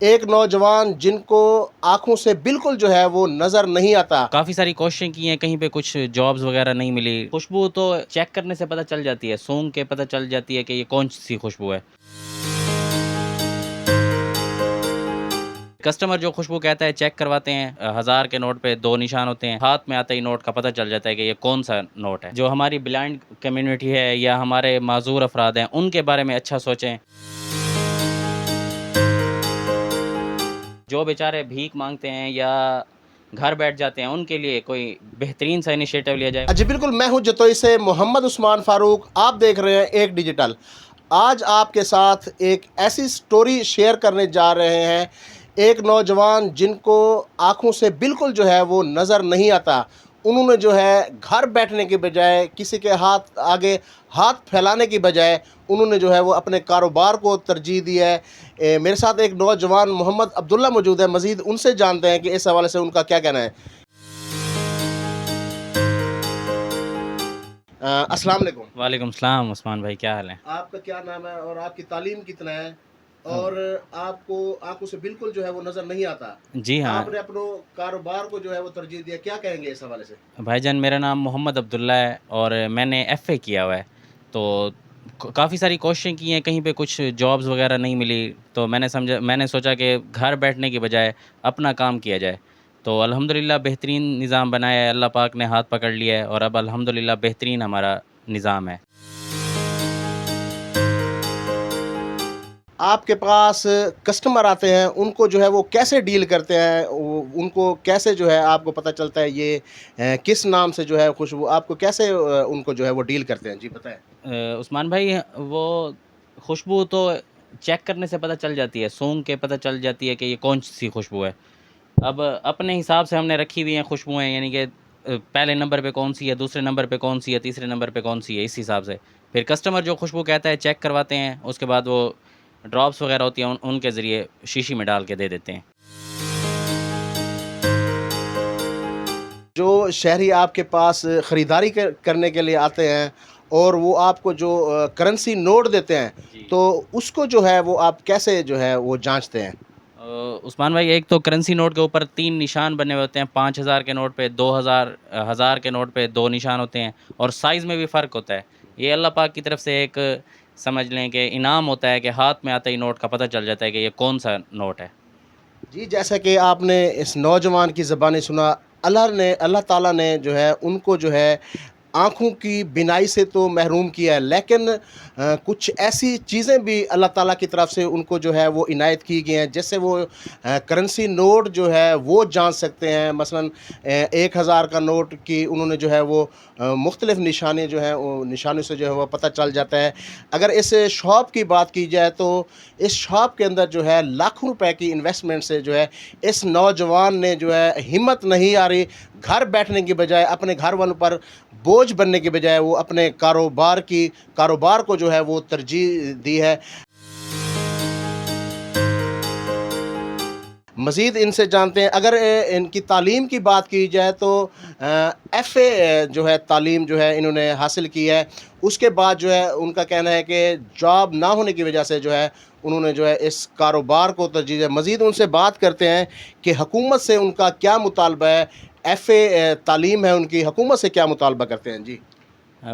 एक नौजवान जिनको आँखों से बिल्कुल जो है वो नज़र नहीं आता। काफ़ी सारी कोशिशें की हैं, कहीं पे कुछ जॉब्स वगैरह नहीं मिली। खुशबू तो चेक करने से पता चल जाती है, सूंघ के पता चल जाती है कि ये कौन-सी खुशबू है। कस्टमर जो खुशबू कहता है चेक करवाते हैं, 1000 के नोट पे 2 निशान होते हैं। हाथ में आते ही नोट का पता चल जाता है कि ये कौन-सा नोट है। जो हमारी ब्लाइंड कम्युनिटी है या हमारे माज़ूर अफ़राद हैं, उनके बारे में अच्छा सोचें। जो बेचारे भीख माँगते हैं या घर बैठ जाते हैं, उनके लिए कोई बेहतरीन सा इनिशिएटिव लिया जाए। जी बिल्कुल, मैं हूँ जतोई से मोहम्मद उस्मान फ़ारूक। आप देख रहे हैं एक डिजिटल। आज आपके साथ एक ऐसी स्टोरी शेयर करने जा रहे हैं। एक नौजवान जिनको आँखों से बिल्कुल जो है वो नज़र नहीं आता। उन्होंने जो है घर बैठने के बजाय, किसी के हाथ आगे हाथ फैलाने की बजाय, उन्होंने जो है वो अपने कारोबार को तरजीह दी है। मेरे साथ एक नौजवान मोहम्मद अब्दुल्ला मौजूद है। मज़ीद उनसे जानते हैं कि इस हवाले से उनका क्या कहना है। अस्सलाम वालेकुम। वालेकुम सलाम उस्मान भाई, क्या हाल है? आपका क्या नाम है और आपकी तालीम कितना है? और आपको आँखों से बिल्कुल जो है वो नज़र नहीं आता। जी हाँ, आपने अपनो कारोबार को जो है वो तरजीह दिया, क्या कहेंगे इस हवाले से? भाईजान मेरा नाम मोहम्मद अब्दुल्ला है और मैंने एफ़ए किया हुआ है। तो काफ़ी सारी कोशिशें की हैं, कहीं पे कुछ जॉब्स वगैरह नहीं मिली, तो मैंने सोचा कि घर बैठने की बजाय अपना काम किया जाए। तो अल्हम्दुलिल्लाह बेहतरीन निज़ाम बनाया है, अल्लाह पाक ने हाथ पकड़ लिया है और अब अल्हम्दुलिल्लाह बेहतरीन हमारा निज़ाम है। आपके पास कस्टमर आते हैं, उनको जो है वो कैसे डील करते हैं? उनको कैसे जो है आपको पता चलता है ये किस नाम से जो है खुशबू, आपको कैसे उनको जो है वो डील करते हैं? जी बताएँ। उस्मान भाई, वो खुशबू तो चेक करने से पता चल जाती है, सूंघ के पता चल जाती है कि ये कौन-सी खुशबू है। अब अपने हिसाब से हमने रखी हुई हैं खुशबुएँ, यानी कि पहले नंबर पे कौन-सी है, दूसरे नंबर पे कौन-सी है, तीसरे नंबर पे कौन-सी है, इस हिसाब से। फिर कस्टमर जो खुशबू कहता है चेक करवाते हैं, उसके बाद वो ड्रॉप्स वगैरह होती हैं उनके ज़रिए शीशी में डाल के दे देते हैं। जो शहरी आपके पास ख़रीदारी करने के लिए आते हैं और वो आपको जो करेंसी नोट देते हैं, जी। तो उसको जो है वो आप कैसे जो है वो जाँचते हैं? उस्मान भाई, एक तो करेंसी नोट के ऊपर 3 निशान बने हुए होते हैं, 5000 के नोट पे 2000, 1000 के नोट पे 2 निशान होते हैं और साइज़ में भी फ़र्क होता है। ये अल्लाह पाक की तरफ से एक समझ लें कि इनाम होता है कि हाथ में आते ही नोट का पता चल जाता है कि ये कौन-सा नोट है। जी, जैसा कि आपने इस नौजवान की ज़बानी सुना, अल्लाह ताला ने जो है उनको जो है आँखों की बीनाई से तो महरूम किया है, लेकिन कुछ ऐसी चीज़ें भी अल्लाह ताला की तरफ से उनको जो है वो इनायत की गई हैं, जिससे वो करेंसी नोट जो है वो जान सकते हैं। मसलन 1000 का नोट की उन्होंने जो है वो मुख्तलिफ़ निशाने जो हैं वो निशानों से जो है वो पता चल जाता है। अगर इस शॉप की बात की जाए तो इस शॉप के अंदर जो है लाखों रुपए की इन्वेस्टमेंट से जो है इस नौजवान ने जो है हिम्मत नहीं आ रही, घर बैठने की बजाय अपने घर वालों पर बोझ बनने की बजाय वो अपने कारोबार को जो है वो तरजीह दी है। मज़ीद इनसे जानते हैं। अगर इनकी तालीम की बात की जाए तो एफ़ए जो है तालीम जो है इन्होंने हासिल की है। उसके बाद जो है उनका कहना है कि जॉब ना होने की वजह से जो है उन्होंने जो है इस कारोबार को तरजीह है। मज़ीद उनसे बात करते हैं कि हुकूमत से उनका क्या मुतालबा है। एफ़ए तालीम है उनकी, हुकूमत से क्या मुतालबा करते हैं? जी।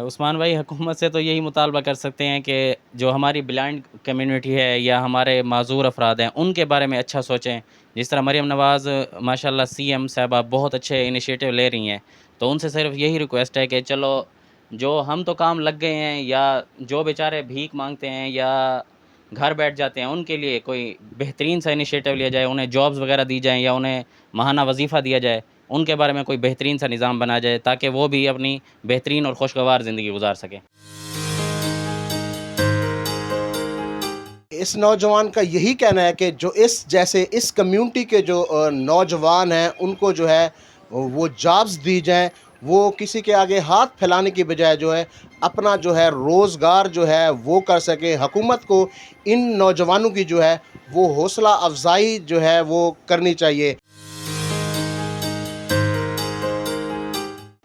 उस्मान भाई, हुकूमत से तो यही मुतालबा कर सकते हैं कि जो हमारी ब्लाइंड कम्युनिटी है या हमारे माज़ूर अफ़राद हैं, उनके बारे में अच्छा सोचें। जिस तरह मरियम नवाज़ माशाल्लाह सीएम साहिबा बहुत अच्छे इनिशिएटिव ले रही हैं, तो उनसे सिर्फ़ यही रिक्वेस्ट है कि चलो, जो हम तो काम लग गए हैं या जो बेचारे भीख माँगते हैं या घर बैठ जाते हैं, उनके लिए कोई बेहतरीन सा इनिशिएटिव लिया जाए, उन्हें जॉब्स वगैरह दी जाएँ या उन्हें माहाना वज़ीफ़ा दिया जाए। उनके बारे में कोई बेहतरीन सा निज़ाम बनाया जाए ताकि वो भी अपनी बेहतरीन और खुशगवार ज़िंदगी गुज़ार सकें। इस नौजवान का यही कहना है कि जो इस कम्युनिटी के जो नौजवान हैं उनको जो है वो जॉब्स दी जाएँ। वो किसी के आगे हाथ फैलाने की बजाय जो है अपना जो है रोज़गार जो है वो कर सकें। हुकूमत को इन नौजवानों की जो है वो हौसला अफ़ज़ाई जो है वो करनी चाहिए।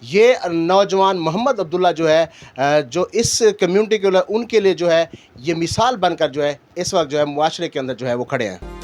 ये नौजवान मोहम्मद अब्दुल्ला जो है जो इस कम्युनिटी के उनके लिए जो है ये मिसाल बनकर जो है इस वक्त जो है मुआशरे के अंदर जो है वो खड़े हैं।